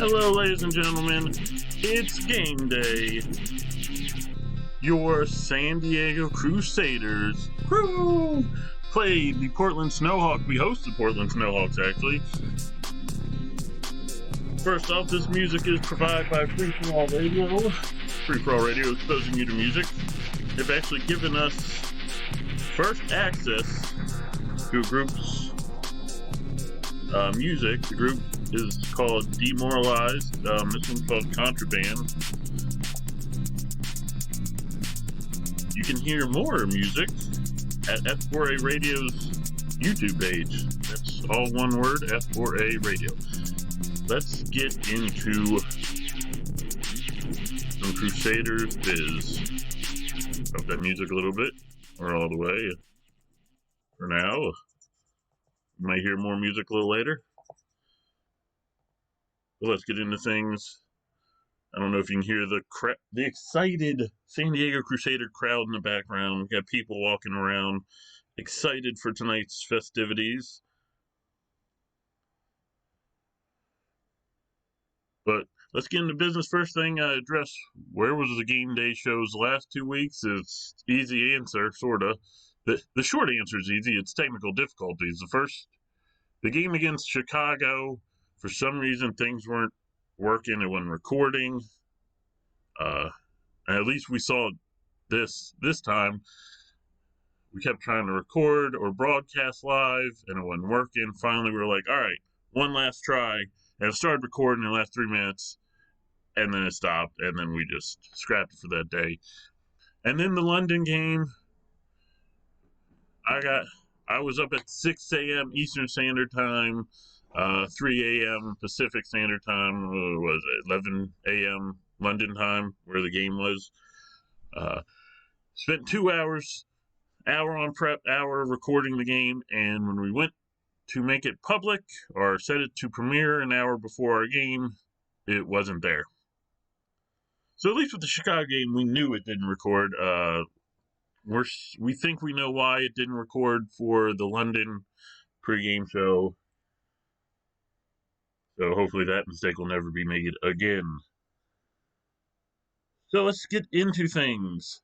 Hello, ladies and gentlemen. It's game day. Your San Diego Crusaders played the Portland Snowhawks. We hosted the Portland Snowhawks, actually. First off, this music is provided by Free For All Radio. Free For All Radio exposing you to music. They've actually given us first access to a group's music. The group is called Demoralized. This one's called Contraband. You can hear more music at F4A Radio's YouTube page. That's all one word, F4A Radio. Let's get into some Crusaders biz. Up that music a little bit, or all the way. For now, you might hear more music a little later. Well, let's get into things. I don't know if you can hear the excited San Diego Crusader crowd in the background. We got people walking around, excited for tonight's festivities. But let's get into business. First thing I address, where was the game day shows the last 2 weeks? It's easy answer, sorta. The short answer is easy. It's technical difficulties. The game against Chicago, for some reason things weren't working. It wasn't recording. At least we saw this time. We kept trying to record or broadcast live, and it wasn't working. Finally, we were like, all right, one last try. And it started recording in the last 3 minutes, and then it stopped, and then we just scrapped it for that day. And then the London game, I was up at 6 a.m. Eastern Standard Time, 3 a.m. Pacific Standard Time, was it 11 a.m. London time, where the game was. Spent 2 hours, hour on prep, hour recording the game, and when we went to make it public or set it to premiere an hour before our game, it wasn't there. So at least with the Chicago game, we knew it didn't record. We think we know why it didn't record for the London pregame show. So hopefully that mistake will never be made again. So let's get into things.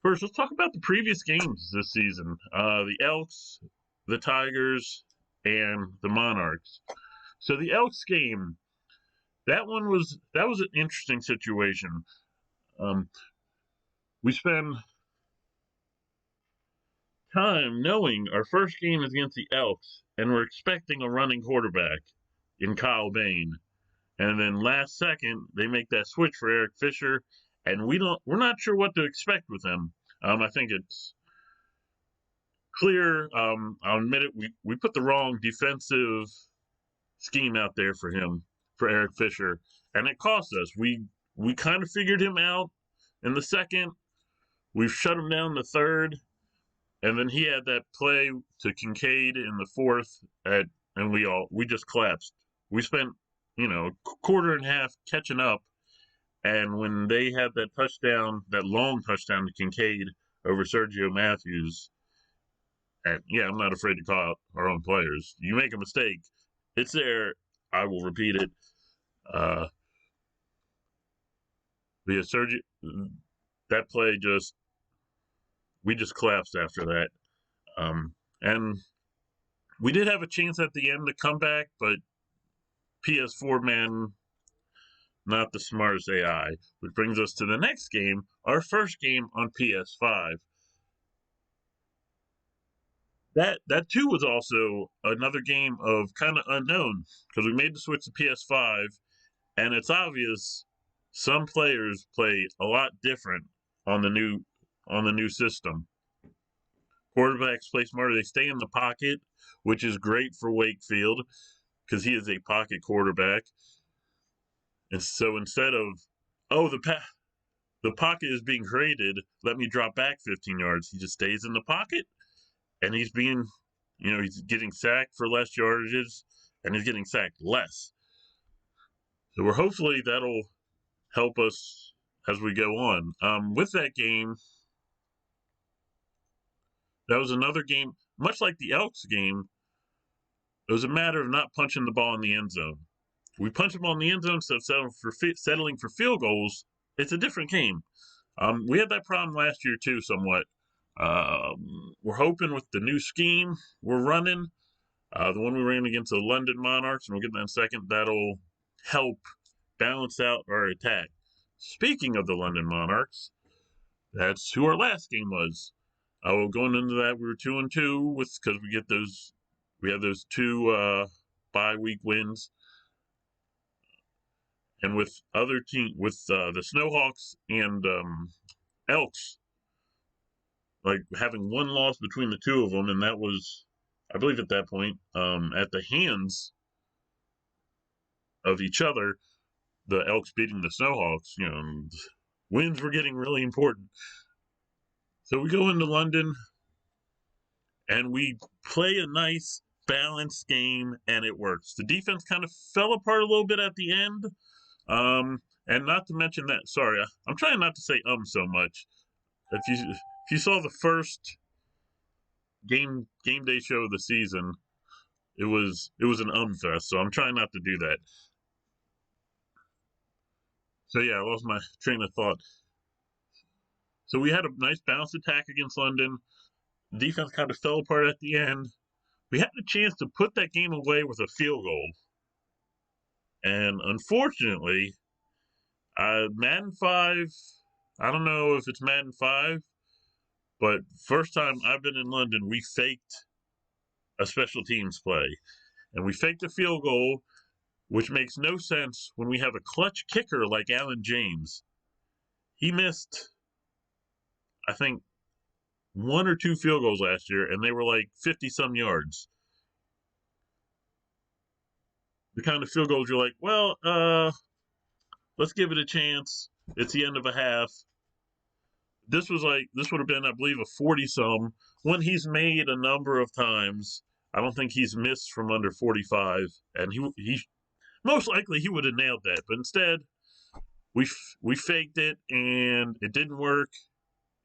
First, let's talk about the previous games this season. The Elks, the Tigers, and the Monarchs. So the Elks game, that was an interesting situation. We spend time knowing our first game is against the Elks, and we're expecting a running quarterback in Kyle Bain. And then last second, they make that switch for Eric Fisher, and we're not sure what to expect with him. I think it's clear. I'll admit it. We put the wrong defensive scheme out there for him, for Eric Fisher, and it cost us. We kind of figured him out in the second. We've shut him down in the third, and then he had that play to Kincaid in the fourth, and we just collapsed. We spent quarter and a half catching up, and when they had that touchdown, that long touchdown to Kincaid over Sergio Matthews. And yeah, I'm not afraid to call out our own players. You make a mistake, it's there. I will repeat it. Sergio, that play we just collapsed after that. And we did have a chance at the end to come back, but PS4 man, not the smartest AI. Which brings us to the next game, our first game on PS5. That too was also another game of kind of unknown, because we made the switch to PS5, and it's obvious some players play a lot different on the new system. Quarterbacks play smarter; they stay in the pocket, which is great for Wakefield because he is a pocket quarterback. And so instead of the pocket is being created, let me drop back 15 yards, he just stays in the pocket. And he's he's getting sacked for less yardages, and he's getting sacked less. So hopefully that'll help us as we go on. With that game, that was another game, much like the Elks game. It was a matter of not punching the ball in the end zone. we punch them on the end zone instead of settling for field goals. It's a different game. We had that problem last year too, somewhat. We're hoping with the new scheme we're running, the one we ran against the London Monarchs, and we'll get that in a second, that'll help balance out our attack. Speaking of the London Monarchs, that's who our last game was. Going into that, we were 2-2 because we have those two bye week wins, and with other the Snowhawks and Elks, like having one loss between the two of them, and that was, I believe, at that point, at the hands of each other, the Elks beating the Snowhawks. Wins were getting really important. So we go into London, and we play a nice, balanced game, and it works. The defense kind of fell apart a little bit at the end. And not to mention that, sorry, I'm trying not to say so much. If you saw the first game day show of the season, it was an fest. So I'm trying not to do that. So yeah, I lost my train of thought. So we had a nice balanced attack against London. Defense kind of fell apart at the end. We had a chance to put that game away with a field goal. And unfortunately, Madden 5, I don't know if it's Madden 5, but first time I've been in London, we faked a special teams play. And we faked a field goal, which makes no sense when we have a clutch kicker like Alan James. He missed, I think, 1 or 2 field goals last year, and they were like 50-some yards. The kind of field goals you're like, well, let's give it a chance. It's the end of a half. This would have been, I believe, a 40-some. One he's made a number of times. I don't think he's missed from under 45, and he most likely he would have nailed that. But instead, we faked it, and it didn't work,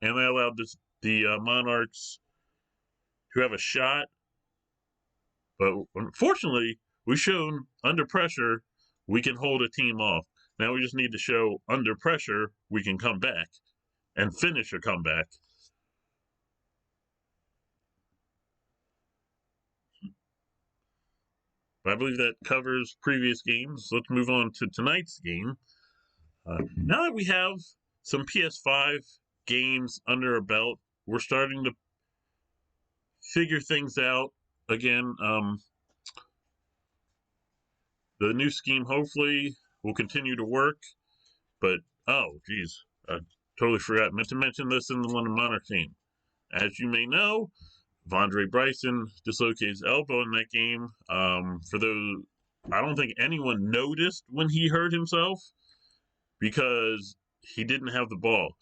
and they allowed the Monarchs to have a shot. But unfortunately, we've shown under pressure we can hold a team off. Now we just need to show under pressure we can come back and finish a comeback. I believe that covers previous games. Let's move on to tonight's game. Now that we have some PS5 games under our belt, we're starting to figure things out again. The new scheme hopefully will continue to work, but oh geez, I totally forgot. I meant to mention this in the London Monarch game. As you may know, Vondre Bryson dislocated his elbow in that game. For those, I don't think anyone noticed when he hurt himself because he didn't have the ball.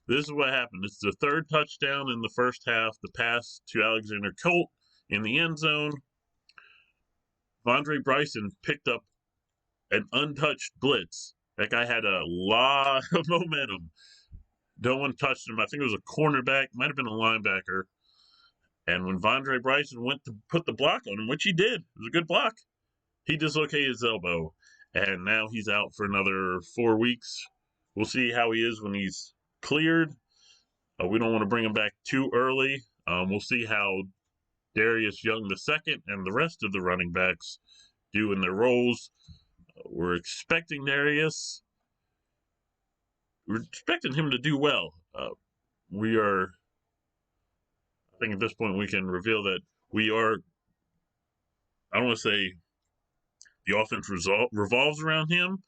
This is what happened. It's the third touchdown in the first half, the pass to Alexander Colt in the end zone. Vondre Bryson picked up an untouched blitz. That guy had a lot of momentum. No one touched him. I think it was a cornerback, might have been a linebacker. And when Vondre Bryson went to put the block on him, which he did, it was a good block, he dislocated his elbow. And now he's out for another 4 weeks. We'll see how he is when he's cleared. We don't want to bring him back too early. We'll see how Darius Young II and the rest of the running backs do in their roles. We're expecting Darius. We're expecting him to do well. We are, I think at this point we can reveal that we are, I don't want to say the offense revolves around him,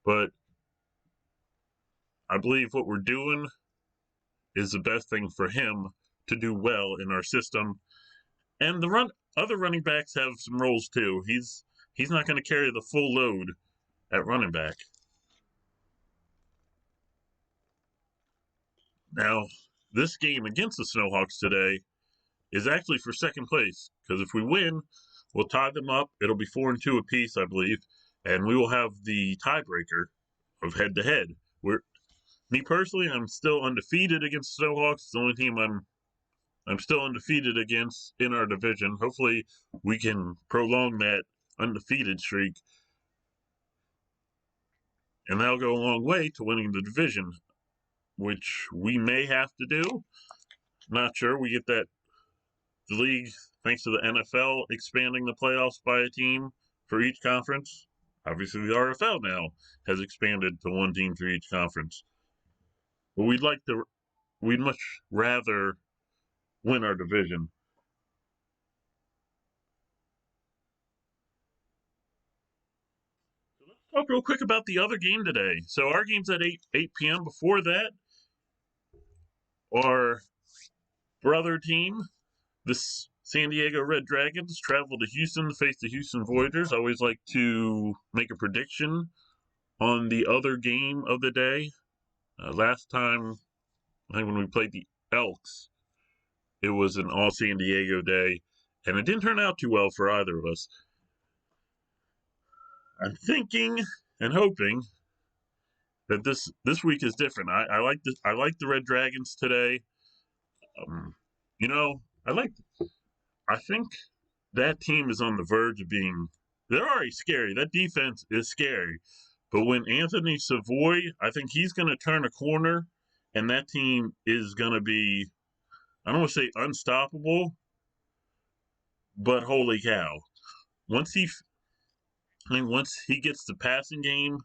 but I believe what we're doing is the best thing for him to do well in our system. And other running backs have some roles too. He's not going to carry the full load at running back. Now, this game against the Snowhawks today is actually for second place, because if we win, we'll tie them up. It'll be 4-2 apiece, I believe, and we will have the tiebreaker of head-to-head. Me personally, I'm still undefeated against the Snowhawks. It's the only team I'm still undefeated against in our division. Hopefully, we can prolong that undefeated streak. and that'll go a long way to winning the division, which we may have to do. Not sure. We get that the league, thanks to the NFL expanding the playoffs by a team for each conference. Obviously, the RFL now has expanded to one team for each conference. But we'd much rather win our division. So let's talk real quick about the other game today. So our game's at 8 p.m. Before that, our brother team, the San Diego Red Dragons, traveled to Houston to face the Houston Voyagers. I always like to make a prediction on the other game of the day. Last time, I think when we played the Elks, it was an all San Diego day, and it didn't turn out too well for either of us. I'm thinking and hoping that this week is different. I like the Red Dragons today. You know, I think that team is on the verge of being. They're already scary. That defense is scary. But when Anthony Savoy, I think he's going to turn a corner, and that team is going to be, I don't want to say unstoppable, but holy cow. Once he gets the passing game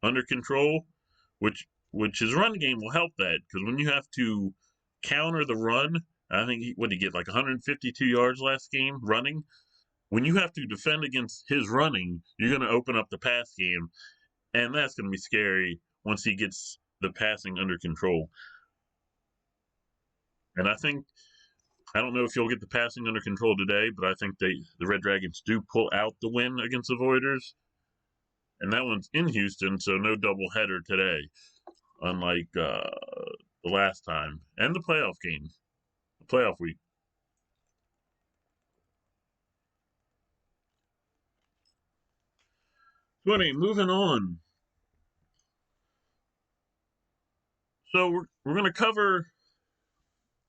under control, which his run game will help that, because when you have to counter the run, I think what did he get, like 152 yards last game running? When you have to defend against his running, you're going to open up the pass game, and that's going to be scary once he gets the passing under control. And I don't know if he'll get the passing under control today, but I think the Red Dragons do pull out the win against the Voiders. And that one's in Houston, so no doubleheader today, unlike the last time. And the playoff game, the playoff week. So anyway, moving on. So we're going to cover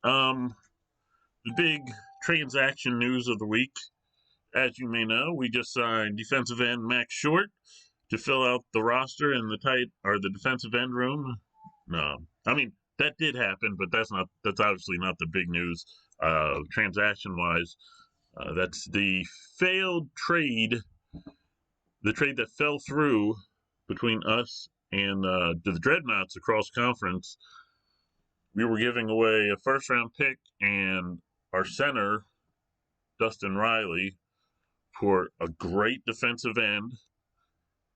the big transaction news of the week. As you may know, we just signed defensive end Max Short to fill out the roster in the defensive end room. No, I mean that did happen, but that's obviously not the big news. Transaction wise, that's the failed trade, the trade that fell through between us and the Dreadnoughts across conference. We were giving away a first round pick and our center, Dustin Riley, for a great defensive end,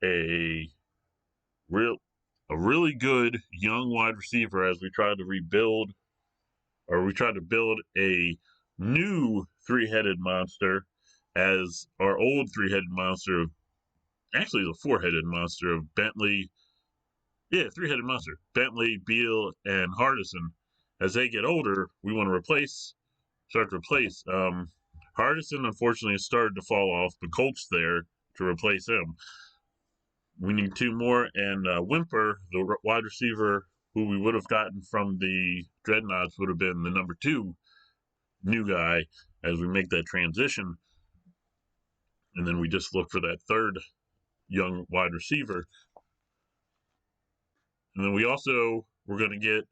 a really good young wide receiver as we tried to build a new three-headed monster, as our old three-headed monster, actually the four-headed monster of Bentley, three-headed monster, Bentley, Beal, and Hardison. As they get older, we want to start to replace. Hardison, unfortunately, has started to fall off, but Colt's there to replace him. We need two more, and Wimper, the wide receiver who we would have gotten from the Dreadnoughts, would have been the number 2 new guy as we make that transition. And then we just look for that third young wide receiver. And then we're going to get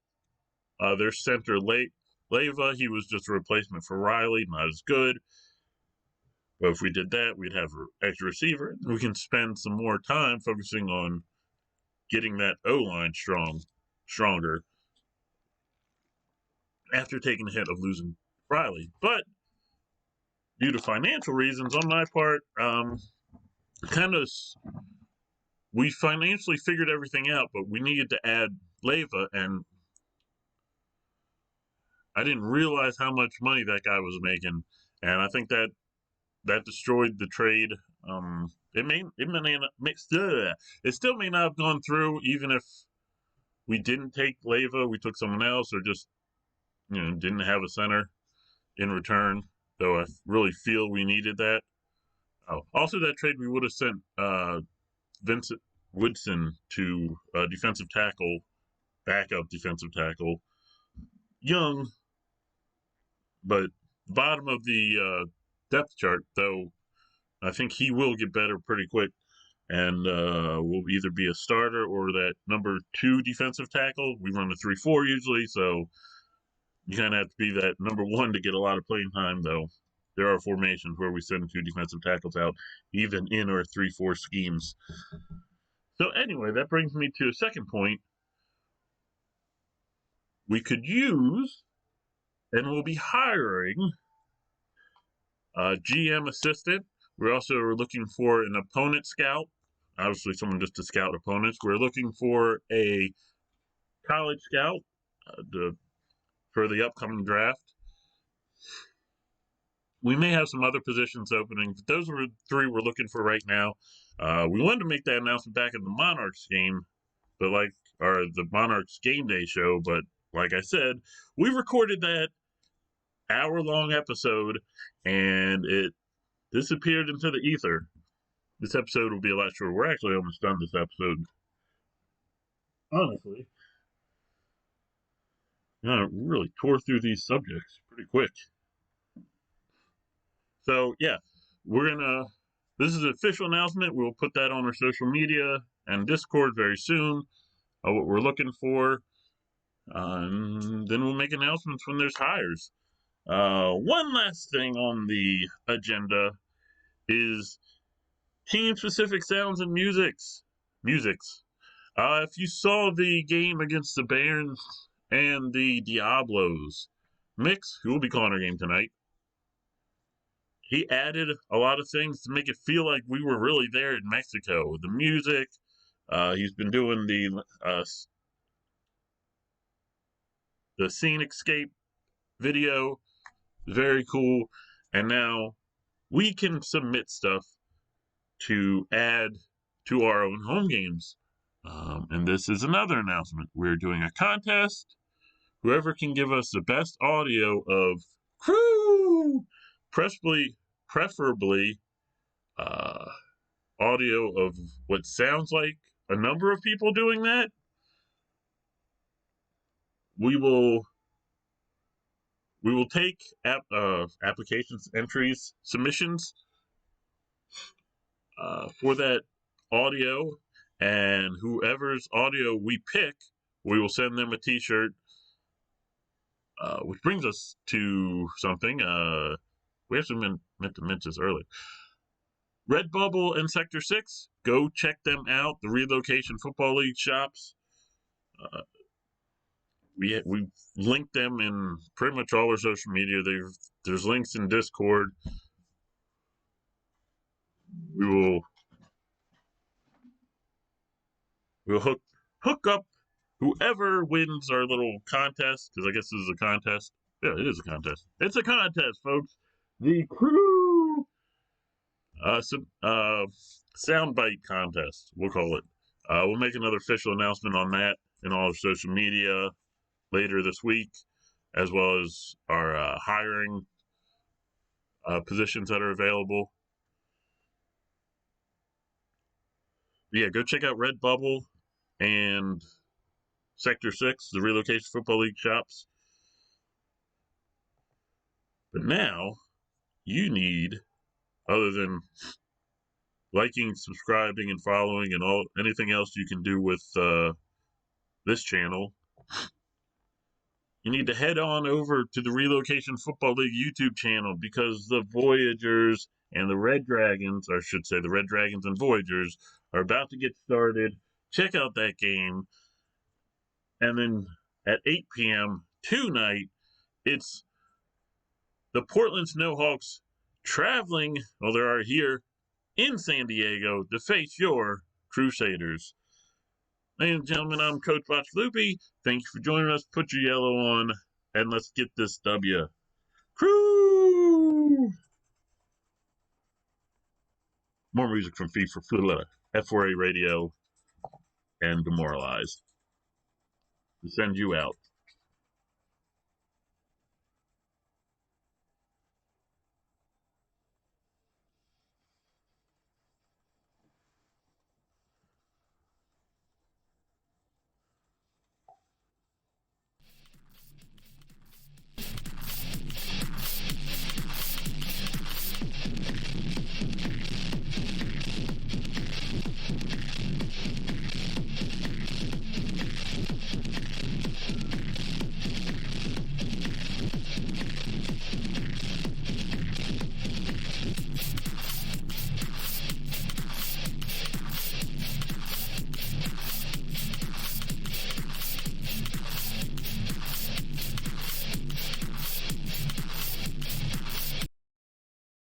their center Leva. He was just a replacement for Riley, not as good. But if we did that, we'd have an extra receiver. We can spend some more time focusing on getting that O-line stronger after taking the hit of losing Riley. But due to financial reasons on my part, we financially figured everything out, but we needed to add Leva, and I didn't realize how much money that guy was making, and I think that destroyed the trade. It still may not have gone through, even if we didn't take Leva, we took someone else, or just didn't have a center in return. Though I really feel we needed that. Also, that trade we would have sent Vincent Woodson to backup defensive tackle, young, but bottom of the depth chart, though I think he will get better pretty quick and will either be a starter or that number 2 defensive tackle. We run a 3-4 usually, so you kind of have to be that number 1 to get a lot of playing time, though. There are formations where we send 2 defensive tackles out, even in our 3-4 schemes. So anyway, that brings me to a second point. We could use, and we'll be hiring, a GM assistant. We're also looking for an opponent scout. Obviously, someone just to scout opponents. We're looking for a college scout for the upcoming draft. We may have some other positions opening, but those are the 3 we're looking for right now. We wanted to make that announcement back at the Monarchs game, or the Monarchs game day show, but like I said, we recorded that hour-long episode, and it disappeared into the ether. This episode will be a lot shorter. We're actually almost done this episode. Honestly. Yeah, we really tore through these subjects pretty quick. So, yeah, this is an official announcement. We'll put that on our social media and Discord very soon, what we're looking for. And then we'll make announcements when there's hires. One last thing on the agenda is team-specific sounds and musics. If you saw the game against the Barons and the Diablos, Mix, who will be calling our game tonight, he added a lot of things to make it feel like we were really there in Mexico. The music, he's been doing the Scenescape video, very cool. And now we can submit stuff to add to our own home games. And this is another announcement. We're doing a contest. Whoever can give us the best audio of crew, preferably audio of what sounds like a number of people doing that, we will take applications, entries, submissions for that audio, and whoever's audio we pick, we will send them a t-shirt, which brings us to something. We actually meant to mention this earlier. Redbubble and Sector 6, go check them out. The Relocation Football League shops. We linked them in pretty much all our social media. There's links in Discord. We'll hook up whoever wins our little contest, because I guess this is a contest. Yeah, it is a contest. It's a contest, folks. The crew soundbite contest, we'll call it. We'll make another official announcement on that in all our social media later this week, as well as our hiring positions that are available. Yeah, go check out Redbubble and Sector 6, the Relocation Football League shops. But now, you need, other than liking, subscribing, and following, and anything else you can do with this channel, you need to head on over to the Relocation Football League YouTube channel, because the Voyagers and the Red Dragons, or I should say the Red Dragons and Voyagers, are about to get started. Check out that game. And then at 8 p.m. tonight, it's the Portland Snowhawks traveling, well, they are here in San Diego to face your Crusaders. Ladies and gentlemen, I'm Coach Bacigaluppi. Thank you for joining us. Put your yellow on, and let's get this W. Crew! More music from F4A Radio and Demoralized to send you out.